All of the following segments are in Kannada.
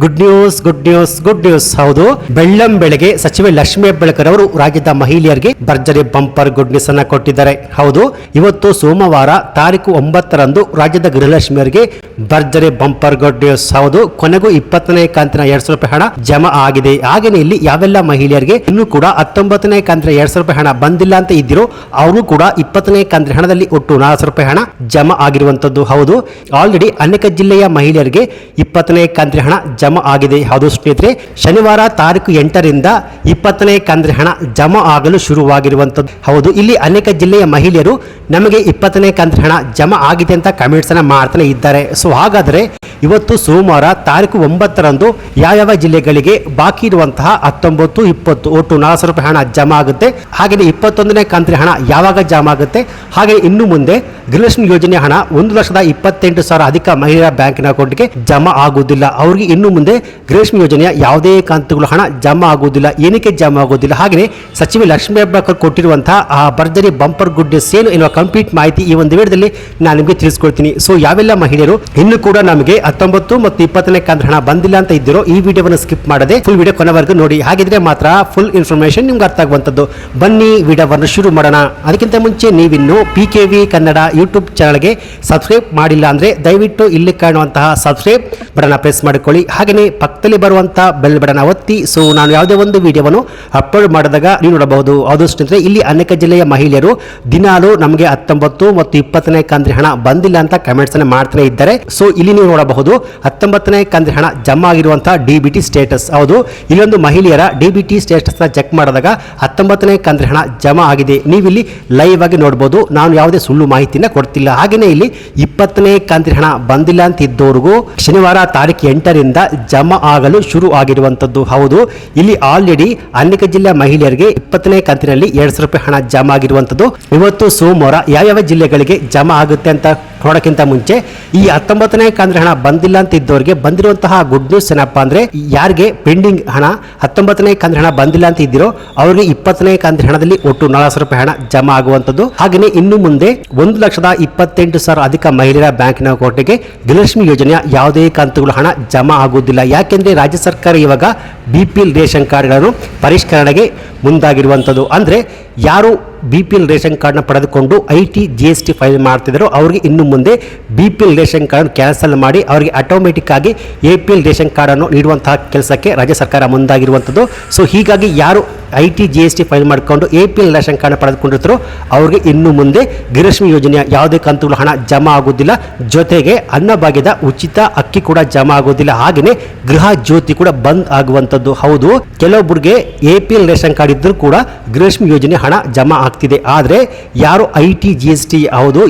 ಗುಡ್ ನ್ಯೂಸ್ ಹೌದು. ಬೆಳ್ಳಂ ಬೆಳಗ್ಗೆ ಸಚಿವೆ ಲಕ್ಷ್ಮೀ ಹೆಬ್ಬಾಳ್ಕರ್ ಅವರು ರಾಜ್ಯದ ಮಹಿಳೆಯರಿಗೆ ಭರ್ಜರಿ ಬಂಪರ್ ಗುಡ್ ನ್ಯೂಸ್ ಅನ್ನ ಕೊಟ್ಟಿದ್ದಾರೆ. ಹೌದು, ಇವತ್ತು ಸೋಮವಾರ ತಾರೀಕು 9ರಂದು ರಾಜ್ಯದ ಗೃಹಲಕ್ಷ್ಮಿಯರಿಗೆ ಭರ್ಜರಿ ಬಂಪರ್ ಗುಡ್ ನ್ಯೂಸ್. ಹೌದು, ಕೊನೆಗೂ 20ನೇ ಕಂತಿನ 2,000 ರೂಪಾಯಿ ಹಣ ಜಮಾ ಆಗಿದೆ. ಹಾಗೇನೆ ಇಲ್ಲಿ ಯಾವೆಲ್ಲ ಮಹಿಳೆಯರಿಗೆ ಇನ್ನೂ ಕೂಡ 19ನೇ ಕಂತಿನ 2,000 ರೂಪಾಯಿ ಹಣ ಬಂದಿಲ್ಲ ಅಂತ ಇದ್ದಿರೋ ಅವರು ಕೂಡ 20ನೇ ಕಂತಿನ ಹಣದಲ್ಲಿ ಒಟ್ಟು 4,000 ರೂಪಾಯಿ ಹಣ ಜಮಾ ಆಗಿರುವಂತದ್ದು. ಹೌದು, ಆಲ್ರೆಡಿ ಅನೇಕ ಜಿಲ್ಲೆಯ ಮಹಿಳೆಯರಿಗೆ 20ನೇ ಕಂತಿನ ಹಣ ಜಮಾ ಆಗಿದೆ. ಹೌದು ಸ್ನೇಹಿತರೆ, ಶನಿವಾರ ತಾರೀಕು 8ರಿಂದ 20ನೇ ಕಂತಿನ ಹಣ ಜಮಾ ಆಗಲು ಶುರುವಾಗಿರುವಂತದ್ದು. ಹೌದು, ಇಲ್ಲಿ ಅನೇಕ ಜಿಲ್ಲೆಯ ಮಹಿಳೆಯರು ನಮಗೆ 20ನೇ ಕಂತಿನ ಹಣ ಜಮಾ ಆಗಿದೆ ಅಂತ ಕಮೆಂಟ್ಸ್ ಅನ್ನ ಮಾಡ್ತಾನೆ ಇದ್ದಾರೆ. ಸೊ ಹಾಗಾದ್ರೆ ಇವತ್ತು ಸೋಮವಾರ ತಾರೀಕು 9ರಂದು ಯಾವ ಜಿಲ್ಲೆಗಳಿಗೆ ಬಾಕಿ ಇರುವಂತಹ 19, 20 ಒಟ್ಟು 4,000 ರೂಪಾಯಿ ಹಣ ಜಮಾ ಆಗುತ್ತೆ. ಹಾಗೆ 21ನೇ ಕಂತಿನ ಹಣ ಯಾವಾಗ ಜಮಾ ಆಗುತ್ತೆ, ಹಾಗೆ ಇನ್ನು ಮುಂದೆ ಗೃಹಲಕ್ಷ್ಮಿ ಯೋಜನೆ ಹಣ 1,28,000 ಅಧಿಕ ಮಹಿಳೆಯರ ಬ್ಯಾಂಕಿನ ಅಕೌಂಟ್ಗೆ ಜಮಾ ಆಗುವುದಿಲ್ಲ. ಅವರಿಗೆ ಇನ್ನು ಮುಂದೆ ಗೃಹಲಕ್ಷ್ಮಿ ಯೋಜನೆಯ ಯಾವುದೇ ಕಂತುಗಳ ಹಣ ಜಮಾ ಆಗುವುದಿಲ್ಲ. ಏನಕ್ಕೆ ಜಮಾ ಆಗುವುದಿಲ್ಲ, ಹಾಗೆ ಸಚಿವೆ ಲಕ್ಷ್ಮೀ ಹೆಬ್ಬಾಳ್ಕರ್ ಕೊಟ್ಟಿರುವಂತಹ ಆ ಭರ್ಜರಿ ಬಂಪರ್ ಗುಡ್ ನ್ಯೂಸ್ ಏನು ಎನ್ನುವ ಕಂಪ್ಲೀಟ್ ಮಾಹಿತಿ ಈ ಒಂದು ವಿಡಿಯೋದಲ್ಲಿ ನಾನು ನಿಮಗೆ ತಿಳಿಸ್ಕೊಡ್ತೀನಿ. ಸೊ ಯಾವೆಲ್ಲ ಮಹಿಳೆಯರು ಇನ್ನು ಕೂಡ ನಮಗೆ 19 ಮತ್ತು 20ನೇ ಕಂತಿನ ಹಣ ಬಂದಿಲ್ಲ ಅಂತ ಇದ್ದಿರೋ ಈ ವಿಡಿಯೋವನ್ನು ಸ್ಕಿಪ್ ಮಾಡದೆ ಫುಲ್ ವಿಡಿಯೋ ಕೊನೆವರೆಗೂ ನೋಡಿ. ಹಾಗಿದ್ರೆ ಮಾತ್ರ ಫುಲ್ ಇನ್ಫಾರ್ಮೇಶನ್ ನಿಮ್ಗೆ ಅರ್ಥ ಆಗುವಂತದ್ದು. ಬನ್ನಿ ವಿಡಿಯೋವನ್ನು ಶುರು ಮಾಡೋಣ. ಅದಕ್ಕಿಂತ ಮುಂಚೆ ನೀವಿನ್ನು PKV ಕನ್ನಡ ಯೂಟ್ಯೂಬ್ ಚಾನಲ್ಗೆ ಸಬ್ಸ್ಕ್ರೈಬ್ ಮಾಡಿಲ್ಲ ಅಂದ್ರೆ ದಯವಿಟ್ಟು ಇಲ್ಲಿ ಕಾಣುವಂತಹ ಸಬ್ಸ್ಕ್ರೈಬ್ ಬಟನ್ ಪ್ರೆಸ್ ಮಾಡಿಕೊಳ್ಳಿ. ಹಾಗೆಯೇ ಪಕ್ಕದಲ್ಲಿ ಬರುವಂತಹ ಬೆಲ್ ಬಟನ್ ಒತ್ತಿ. ಸೊ ನಾನು ಯಾವುದೇ ಒಂದು ವಿಡಿಯೋವನ್ನು ಅಪ್ಲೋಡ್ ಮಾಡಿದಾಗ ನೀವು ನೋಡಬಹುದು. ಅದು ಸ್ನೇಹಿತರೆ, ಇಲ್ಲಿ ಅನೇಕ ಜಿಲ್ಲೆಯ ಮಹಿಳೆಯರು ದಿನಾಲು ನಮಗೆ 19 ಮತ್ತು 20ನೇ ಕಂತಿನ ಹಣ ಬಂದಿಲ್ಲ ಅಂತ ಕಮೆಂಟ್ಸ್ ಅನ್ನು ಮಾಡ್ತಾನೆ ಇದ್ದಾರೆ. ಸೊ ಇಲ್ಲಿ ನೀವು ನೋಡಬಹುದು 19ನೇ ಕಂತಿನ ಹಣ ಜಮಾ ಆಗಿರುವಂತಹ DBT ಸ್ಟೇಟಸ್. ಹೌದು, ಇಲ್ಲೊಂದು ಮಹಿಳೆಯರ DBT ಸ್ಟೇಟಸ್ ನ ಚೆಕ್ ಮಾಡಿದಾಗ 19ನೇ ಕಂತಿನ ಹಣ ಜಮಾ ಆಗಿದೆ. ನೀವಿಲ್ಲಿ ಲೈವ್ ಆಗಿ ನೋಡಬಹುದು. ನಾನು ಯಾವುದೇ ಸುಳ್ಳು ಮಾಹಿತಿನ ಕೊಡ್ತಿಲ್ಲ. ಹಾಗೇನೆ ಇಲ್ಲಿ 20ನೇ ಕಂತಿನ ಹಣ ಬಂದಿಲ್ಲ ಅಂತ ಇದ್ದವರಿಗೂ ಶನಿವಾರ ತಾರೀಕು 8ರಿಂದ ಜಮಾ ಆಗಲು ಶುರು ಆಗಿರುವಂತದ್ದು. ಹೌದು, ಇಲ್ಲಿ ಆಲ್ರೆಡಿ ಅನೇಕ ಜಿಲ್ಲೆಯ ಮಹಿಳೆಯರಿಗೆ 20ನೇ ಕಂತಿನಲ್ಲಿ 2,000 ರೂಪಾಯಿ ಹಣ ಜಮಾ ಆಗಿರುವಂತದ್ದು. ಇವತ್ತು ಸೋಮವಾರ ಯಾವ ಜಿಲ್ಲೆಗಳಿಗೆ ಜಮಾ ಆಗುತ್ತೆ ಅಂತ ನೋಡಕ್ಕಿಂತ ಮುಂಚೆ ಈ 19ನೇ ಕಂತಿನ ಹಣ ಬಂದಿಲ್ಲ ಅಂತ ಇದ್ದವರಿಗೆ ಬಂದಿರುವಂತಹ ಗುಡ್ ನ್ಯೂಸ್ ಏನಪ್ಪಾ ಅಂದ್ರೆ, ಯಾರಿಗೆ ಪೆಂಡಿಂಗ್ ಹಣ 19ನೇ ಕಂತಿನ ಹಣ ಬಂದಿಲ್ಲ ಅಂತ ಇದ್ದಿರೋ ಅವರಿಗೆ 20ನೇ ಕಂತಿನ ಹಣದಲ್ಲಿ ಒಟ್ಟು 4,000 ರೂಪಾಯಿ ಹಣ ಜಮಾ ಆಗುವಂತದ್ದು. ಹಾಗೆಯೇ ಇನ್ನು ಮುಂದೆ 1,28,000 ಅಧಿಕ ಮಹಿಳೆಯರ ಬ್ಯಾಂಕಿನ ಅಕೌಂಟ್ಗೆ ಗೃಹಲಕ್ಷ್ಮಿ ಯೋಜನೆಯ ಯಾವುದೇ ಕಂತುಗಳ ಹಣ ಜಮಾ ಆಗುವುದಿಲ್ಲ. ಯಾಕೆಂದ್ರೆ ರಾಜ್ಯ ಸರ್ಕಾರ ಇವಾಗ BPL ರೇಷನ್ ಕಾರ್ಡ್ಗಳನ್ನು ಪರಿಷ್ಕರಣೆಗೆ ಮುಂದಾಗಿರುವಂತದ್ದು. ಅಂದ್ರೆ ಯಾರು BPL ರೇಷನ್ ಕಾರ್ಡ್ನ ಪಡೆದುಕೊಂಡು IT GST ಫೈಲ್ ಮಾಡ್ತಿದ್ರು ಅವರಿಗೆ ಇನ್ನು ಮುಂದೆ BPL ರೇಷನ್ ಕಾರ್ಡ್ ಕ್ಯಾನ್ಸಲ್ ಮಾಡಿ ಅವರಿಗೆ ಆಟೋಮೆಟಿಕ್ ಆಗಿ APL ರೇಷನ್ ಕಾರ್ಡ್ ಅನ್ನು ನೀಡುವಂತಹ ಕೆಲಸಕ್ಕೆ ರಾಜ್ಯ ಸರ್ಕಾರ ಮುಂದಾಗಿರುವಂತದ್ದು. ಸೊ ಹೀಗಾಗಿ ಯಾರು IT GST ಫೈಲ್ ಮಾಡಿಕೊಂಡು APL ರೇಷನ್ ಕಾರ್ಡ್ ಪಡೆದುಕೊಂಡಿರ್ತಾರೋ ಅವರಿಗೆ ಇನ್ನು ಮುಂದೆ ಗೃಹಲಕ್ಷ್ಮಿ ಯೋಜನೆಯ ಯಾವುದೇ ಕಂತುಗಳ ಹಣ ಜಮಾ ಆಗುವುದಿಲ್ಲ. ಜೊತೆಗೆ ಅನ್ನಭಾಗ್ಯದ ಉಚಿತ ಅಕ್ಕಿ ಕೂಡ ಜಮಾ ಆಗುವುದಿಲ್ಲ. ಹಾಗೆಯೇ ಗೃಹ ಜ್ಯೋತಿ ಕೂಡ ಬಂದ್ ಆಗುವಂತದ್ದು. ಹೌದು, ಕೆಲವೊಬ್ಬರಿಗೆ APL ರೇಷನ್ ಕಾರ್ಡ್ ಇದ್ರೂ ಕೂಡ ಗೃಹಲಕ್ಷ್ಮಿ ಯೋಜನೆ ಹಣ ಜಮಾ ಆಗ್ತಿದೆ. ಆದ್ರೆ ಯಾರು IT GST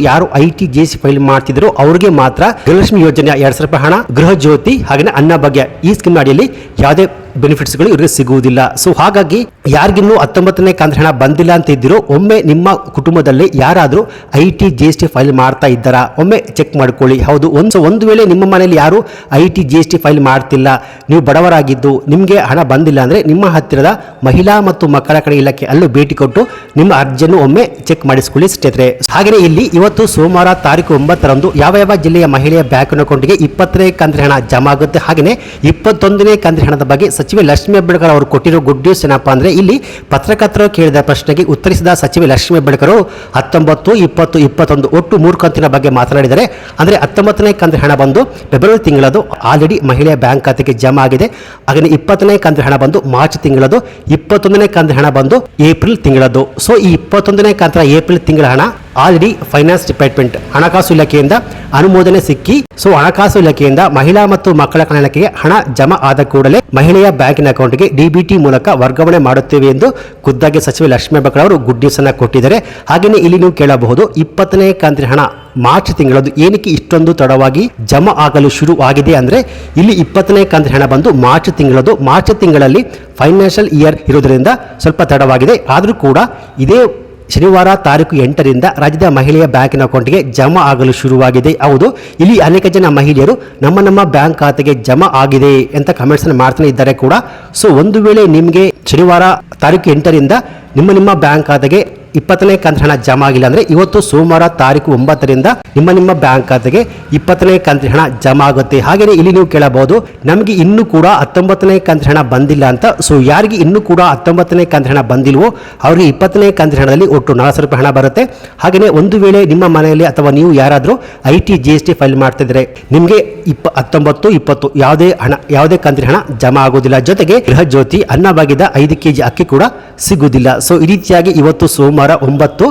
ಯಾರು IT GST ಫೈಲ್ ಮಾಡ್ತಿದ್ರು ಅವರಿಗೆ ಮಾತ್ರ ಗೃಹಲಕ್ಷ್ಮಿ ಯೋಜನೆಯ 2,000 ರೂಪಾಯಿ ಹಣ, ಗೃಹ ಜ್ಯೋತಿ ಹಾಗೆ ಅನ್ನಭಾಗ್ಯ ಈ ಸ್ಕೀಮ್ ಅಡಿಯಲ್ಲಿ ಯಾವುದೇ ಬೆನಿಫಿಟ್ಸ್ಗಳು ಇವರಿಗೆ ಸಿಗುವುದಿಲ್ಲ. ಸೊ ಹಾಗಾಗಿ ಯಾರಿಗಿನ್ನೂ 19ನೇ ಕಂತಿನ ಹಣ ಬಂದಿಲ್ಲ ಅಂತ ಇದ್ದಿರೋ ಒಮ್ಮೆ ನಿಮ್ಮ ಕುಟುಂಬದಲ್ಲಿ ಯಾರಾದರೂ IT GST ಫೈಲ್ ಮಾಡ್ತಾ ಇದ್ದಾರಾ ಒಮ್ಮೆ ಚೆಕ್ ಮಾಡ್ಕೊಳ್ಳಿ. ಹೌದು, ಒಂದು ವೇಳೆ ನಿಮ್ಮ ಮನೆಯಲ್ಲಿ ಯಾರು IT GST ಫೈಲ್ ಮಾಡ್ತಿಲ್ಲ, ನೀವು ಬಡವರಾಗಿದ್ದು ನಿಮಗೆ ಹಣ ಬಂದಿಲ್ಲ ಅಂದ್ರೆ ನಿಮ್ಮ ಹತ್ತಿರದ ಮಹಿಳಾ ಮತ್ತು ಮಕ್ಕಳ ಕಡೆ ಇಲಾಖೆ ಅಲ್ಲೂ ಭೇಟಿ ಕೊಟ್ಟು ನಿಮ್ಮ ಅರ್ಜಿಯನ್ನು ಒಮ್ಮೆ ಚೆಕ್ ಮಾಡಿಸಿಕೊಳ್ಳಿ ಸ್ನೇಹಿತರೆ. ಹಾಗೆಯೇ ಇಲ್ಲಿ ಇವತ್ತು ಸೋಮವಾರ ತಾರೀಕು 9ರಂದು ಯಾವ ಜಿಲ್ಲೆಯ ಮಹಿಳೆಯ ಬ್ಯಾಂಕ್ ಅಕೌಂಟ್ಗೆ 20ನೇ ಕಂತಿನ ಹಣ ಜಮಾ ಆಗುತ್ತೆ. ಹಾಗೆಯೇ 21ನೇ ಕಂತಿನ ಹಣದ ಬಗ್ಗೆ ಸಚಿವೆ ಲಕ್ಷ್ಮೀ ಹೆಬ್ಬಾಳ್ಕರ್ ಅವರು ಕೊಟ್ಟಿರೋ ಗುಡ್ ನ್ಯೂಸ್ ಏನಪ್ಪಾ ಅಂದ್ರೆ, ಇಲ್ಲಿ ಪತ್ರಕರ್ತರು ಕೇಳಿದ ಪ್ರಶ್ನೆಗೆ ಉತ್ತರಿಸಿದ ಸಚಿವೆ ಲಕ್ಷ್ಮೀ ಹೆಬ್ಬಾಳ್ಕರ್ 19, 20, 21 ಒಟ್ಟು 3 ಕಂತಿನ ಬಗ್ಗೆ ಮಾತನಾಡಿದ್ದಾರೆ. ಅಂದ್ರೆ 19ನೇ ಕಂತಿನ ಹಣ ಬಂದು ಫೆಬ್ರವರಿ ತಿಂಗಳದು ಆಲ್ರೆಡಿ ಮಹಿಳೆಯ ಬ್ಯಾಂಕ್ ಖಾತೆಗೆ ಜಮಾ ಆಗಿದೆ. ಹಾಗೆ 20ನೇ ಕಂತಿನ ಹಣ ಬಂದು ಮಾರ್ಚ್ ತಿಂಗಳದು, 21ನೇ ಕಂತಿನ ಹಣ ಬಂದು ಏಪ್ರಿಲ್ ತಿಂಗಳದು. ಸೊ ಈ 21ನೇ ಕಂತಿನ ಏಪ್ರಿಲ್ ತಿಂಗಳ ಹಣ ಆಲ್ರೆಡಿ ಫೈನಾನ್ಸ್ ಡಿಪಾರ್ಟ್ಮೆಂಟ್ ಹಣಕಾಸು ಇಲಾಖೆಯಿಂದ ಅನುಮೋದನೆ ಸಿಕ್ಕಿ, ಸೊ ಹಣಕಾಸು ಇಲಾಖೆಯಿಂದ ಮಹಿಳಾ ಮತ್ತು ಮಕ್ಕಳ ಕಲ್ಯಾಣ ಇಲಾಖೆಗೆ ಹಣ ಜಮಾ ಆದ ಕೂಡಲೇ ಮಹಿಳೆಯ ಬ್ಯಾಂಕಿನ ಅಕೌಂಟ್ಗೆ DBT ಮೂಲಕ ವರ್ಗಾವಣೆ ಮಾಡುತ್ತೇವೆ ಎಂದು ಖುದ್ದಾಗಿ ಸಚಿವೆ ಲಕ್ಷ್ಮೀ ಹೆಬ್ಬಾಳ್ಕರ್ ಅವರು ಗುಡ್ ನ್ಯೂಸ್ ಅನ್ನ ಕೊಟ್ಟಿದ್ದಾರೆ. ಹಾಗೆಯೇ ಇಲ್ಲಿ ನೀವು ಕೇಳಬಹುದು 20ನೇ ಕಂತಿನ ಹಣ ಮಾರ್ಚ್ ತಿಂಗಳದು ಏನಕ್ಕೆ ಇಷ್ಟೊಂದು ತಡವಾಗಿ ಜಮಾ ಆಗಲು ಶುರು ಆಗಿದೆ ಅಂದ್ರೆ, ಇಲ್ಲಿ 20ನೇ ಕಂತಿನ ಹಣ ಬಂದು ಮಾರ್ಚ್ ತಿಂಗಳಲ್ಲಿ ಫೈನಾನ್ಷಿಯಲ್ ಇಯರ್ ಇರೋದ್ರಿಂದ ಸ್ವಲ್ಪ ತಡವಾಗಿದೆ. ಆದರೂ ಕೂಡ ಇದೇ ಶನಿವಾರ ತಾರೀಕು 8ರಿಂದ ರಾಜ್ಯದ ಮಹಿಳೆಯ ಬ್ಯಾಂಕಿನ ಅಕೌಂಟ್ಗೆ ಜಮಾ ಆಗಲು ಶುರುವಾಗಿದೆ. ಹೌದು, ಇಲ್ಲಿ ಅನೇಕ ಜನ ಮಹಿಳೆಯರು ನಮ್ಮ ಬ್ಯಾಂಕ್ ಖಾತೆಗೆ ಜಮಾ ಆಗಿದೆ ಅಂತ ಕಮೆಂಟ್ಸ್ ಮಾಡ್ತಾನೆ ಇದ್ದಾರೆ ಕೂಡ. ಸೊ ಒಂದು ವೇಳೆ ನಿಮಗೆ ಶನಿವಾರ ತಾರೀಕು 8ರಿಂದ ನಿಮ್ಮ ಬ್ಯಾಂಕ್ ಖಾತೆಗೆ 20ನೇ ಕಂತಿನ ಹಣ ಜಮಾ ಆಗಿಲ್ಲ ಅಂದ್ರೆ ಇವತ್ತು ಸೋಮವಾರ ತಾರೀಕು 9ರಿಂದ ನಿಮ್ಮ ಬ್ಯಾಂಕ್ ಖಾತೆಗೆ 20ನೇ ಕಂತಿನ ಹಣ ಜಮಾ ಆಗುತ್ತೆ. ಹಾಗೆಯೇ ಇಲ್ಲಿ ನೀವು ಕೇಳಬಹುದು ನಮಗೆ ಇನ್ನೂ ಕೂಡ 19ನೇ ಕಂತಿನ ಹಣ ಬಂದಿಲ್ಲ ಅಂತ. ಸೊ ಯಾರಿಗೆ ಇನ್ನೂ ಕೂಡ 19ನೇ ಕಂತಿನ ಹಣ ಬಂದಿಲ್ವೋ ಅವರಿಗೆ 20ನೇ ಕಂತಿನ ಹಣದಲ್ಲಿ ಒಟ್ಟು 400 ರೂಪಾಯಿ ಹಣ ಬರುತ್ತೆ. ಹಾಗೆಯೇ ಒಂದು ವೇಳೆ ನಿಮ್ಮ ಮನೆಯಲ್ಲಿ ಅಥವಾ ನೀವು ಯಾರಾದರೂ IT GST ಫೈಲ್ ಮಾಡ್ತಿದ್ರೆ ನಿಮಗೆ 19, 20 ಯಾವುದೇ ಕಂತಿನ ಹಣ ಜಮಾ ಆಗೋದಿಲ್ಲ. ಜೊತೆಗೆ ಗೃಹ ಜ್ಯೋತಿ ಅನ್ನಭಾಗ್ಯದ 5 kg ಅಕ್ಕಿ ಕೂಡ ಸಿಗುವುದಿಲ್ಲ. ಸೊ ಈ ರೀತಿಯಾಗಿ ಇವತ್ತು ಸೋಮವಾರ 9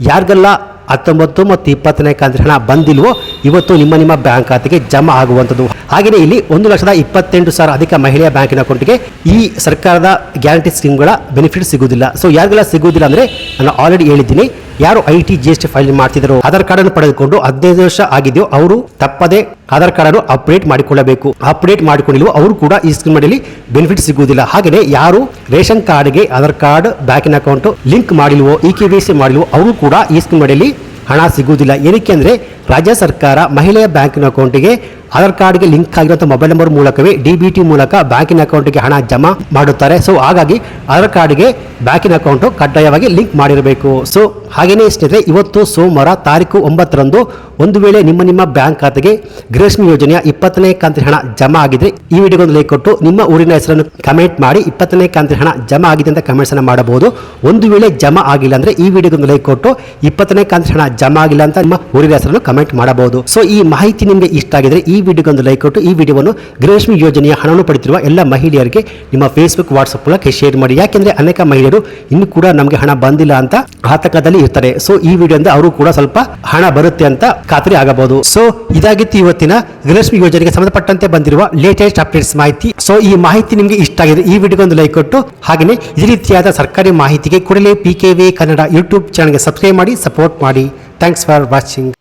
ಯಾರಿಗೆಲ್ಲ 19 ಮತ್ತು 20ನೇ ಕಂತಿನ ಹಣ ಬಂದಿಲ್ವೋ ಇವತ್ತು ನಿಮ್ಮ ಬ್ಯಾಂಕ್ ಖಾತೆಗೆ ಜಮಾ ಆಗುವಂಥದ್ದು. ಹಾಗೆಯೇ ಇಲ್ಲಿ 1,28,000 ಅಧಿಕ ಮಹಿಳೆಯ ಬ್ಯಾಂಕಿನ ಅಕೌಂಟ್ಗೆ ಈ ಸರ್ಕಾರದ ಗ್ಯಾರಂಟಿ ಸ್ಕೀಮ್ಗಳ ಬೆನಿಫಿಟ್ ಸಿಗುವುದಿಲ್ಲ. ಸೊ ಯಾರಿಗೆಲ್ಲ ಸಿಗುವುದಿಲ್ಲ ಅಂದರೆ ನಾನು ಆಲ್ರೆಡಿ ಹೇಳಿದ್ದೀನಿ, ಯಾರು IT GST ಫೈಲ್ ಮಾಡ್ತಿದ್ರು ಆಧಾರ್ ಕಾರ್ಡ್ ಅನ್ನು ಪಡೆದುಕೊಂಡು 15 ವರ್ಷ ಆಗಿದೆಯೋ ಅವರು ತಪ್ಪದೆ ಆಧಾರ್ ಕಾರ್ಡ್ ಅನ್ನು ಅಪ್ಡೇಟ್ ಮಾಡಿಕೊಳ್ಳಬೇಕು. ಅಪ್ಡೇಟ್ ಮಾಡಿಕೊಂಡಿಲ್ವೋ ಅವರು ಕೂಡ ಈ ಸ್ಕೀಮ್ ಅಡಿಯಲ್ಲಿ ಬೆನಿಫಿಟ್ ಸಿಗುವುದಿಲ್ಲ. ಹಾಗೆಯೇ ಯಾರು ರೇಷನ್ ಕಾರ್ಡ್ಗೆ ಆಧಾರ್ ಕಾರ್ಡ್ ಬ್ಯಾಂಕಿನ ಅಕೌಂಟ್ ಲಿಂಕ್ ಮಾಡಿಲ್ವೋ EKYC ಮಾಡಿಲ್ವೋ ಅವರು ಕೂಡ ಈ ಸ್ಕೀಮ್ ಅಡಿಯಲ್ಲಿ ಹಣ ಸಿಗುವುದಿಲ್ಲ. ಏನಕ್ಕೆ ಅಂದರೆ ರಾಜ್ಯ ಸರ್ಕಾರ ಮಹಿಳೆಯ ಬ್ಯಾಂಕಿನ ಅಕೌಂಟಿಗೆ ಆಧಾರ್ ಕಾರ್ಡ್ಗೆ ಲಿಂಕ್ ಆಗಿರುವಂಥ ಮೊಬೈಲ್ ನಂಬರ್ ಮೂಲಕವೇ DBT ಮೂಲಕ ಬ್ಯಾಂಕಿನ ಅಕೌಂಟ್ಗೆ ಹಣ ಜಮಾ ಮಾಡುತ್ತಾರೆ. ಸೊ ಹಾಗಾಗಿ ಆಧಾರ್ ಕಾರ್ಡ್ಗೆ ಬ್ಯಾಂಕಿನ ಅಕೌಂಟು ಕಡ್ಡಾಯವಾಗಿ ಲಿಂಕ್ ಮಾಡಿರಬೇಕು. ಸೊ ಹಾಗೆಯೇ ಸ್ನೇಹಿತರೆ ಇವತ್ತು ಸೋಮವಾರ ತಾರೀಕು 9ರಂದು ಒಂದು ವೇಳೆ ನಿಮ್ಮ ಬ್ಯಾಂಕ್ ಖಾತೆಗೆ ಗೃಹಲಕ್ಷ್ಮಿ ಯೋಜನೆಯ 20ನೇ ಕಂತಿನ ಹಣ ಜಮಾ ಆಗಿದ್ರೆ ಈ ವಿಡಿಯೋಗೊಂದು ಲೈಕ್ ಕೊಟ್ಟು ನಿಮ್ಮ ಊರಿನ ಹೆಸರನ್ನು ಕಮೆಂಟ್ ಮಾಡಿ 20ನೇ ಕಂತಿನ ಹಣ ಜಮಾ ಆಗಿದೆ ಅಂತ ಕಮೆಂಟ್ಸ್ ಅನ್ನು ಮಾಡಬಹುದು. ಒಂದು ವೇಳೆ ಜಮಾ ಆಗಿಲ್ಲ ಅಂದ್ರೆ ಈ ವಿಡಿಯೋಗೊಂದು ಲೈಕ್ ಕೊಟ್ಟು 20ನೇ ಕಂತಿನ ಹಣ ಜಮಾ ಆಗಿಲ್ಲ ಅಂತ ನಿಮ್ಮ ಊರಿನ ಹೆಸರನ್ನು ಕಮೆಂಟ್ ಮಾಡಬಹುದು. ಸೊ ಈ ಮಾಹಿತಿ ನಿಮಗೆ ಇಷ್ಟ ಆಗಿದ್ರೆ ಈ ವಿಡಿಯೋಗೊಂದು ಲೈಕ್ ಕೊಟ್ಟು ಈ ವಿಡಿಯೋವನ್ನು ಗೃಹಲಕ್ಷ್ಮಿ ಯೋಜನೆಯ ಹಣವನ್ನು ಪಡೆದಿರುವ ಎಲ್ಲ ಮಹಿಳೆಯರಿಗೆ ನಿಮ್ಮ ಫೇಸ್ಬುಕ್ ವಾಟ್ಸ್ಆಪ್ ಮೂಲಕ ಶೇರ್ ಮಾಡಿ. ಯಾಕೆಂದ್ರೆ ಅನೇಕ ಮಹಿಳೆಯರು ಇನ್ನು ಕೂಡ ನಮಗೆ ಹಣ ಬಂದಿಲ್ಲ ಅಂತ ಆತಂಕದಲ್ಲಿ ಇರ್ತಾರೆ. ಸೊ ಈ ವಿಡಿಯೋದಿಂದ ಅವರು ಕೂಡ ಸ್ವಲ್ಪ ಹಣ ಬರುತ್ತೆ ಅಂತ ಖಾತ್ರಿ ಆಗಬಹುದು. ಸೊ ಇದಾಗಿತ್ತು ಇವತ್ತಿನ ಗೃಹಲಕ್ಷ್ಮಿ ಯೋಜನೆಗೆ ಸಂಬಂಧಪಟ್ಟಂತೆ ಬಂದಿರುವ ಲೇಟೆಸ್ಟ್ ಅಪ್ಡೇಟ್ಸ್ ಮಾಹಿತಿ. ಸೊ ಈ ಮಾಹಿತಿ ನಿಮಗೆ ಇಷ್ಟ ಆಗಿದೆ ಈ ವಿಡಿಯೋಗೊಂದು ಲೈಕ್ ಕೊಟ್ಟು ಹಾಗೆಯೇ ಈ ರೀತಿಯಾದ ಸರ್ಕಾರಿ ಮಾಹಿತಿಗೆ ಕೂಡಲೇ PKV ಕನ್ನಡ ಯೂಟ್ಯೂಬ್ ಚಾನಲ್ಗೆ ಸಬ್ಸ್ಕ್ರೈಬ್ ಮಾಡಿ ಸಪೋರ್ಟ್ ಮಾಡಿ. Thanks for watching.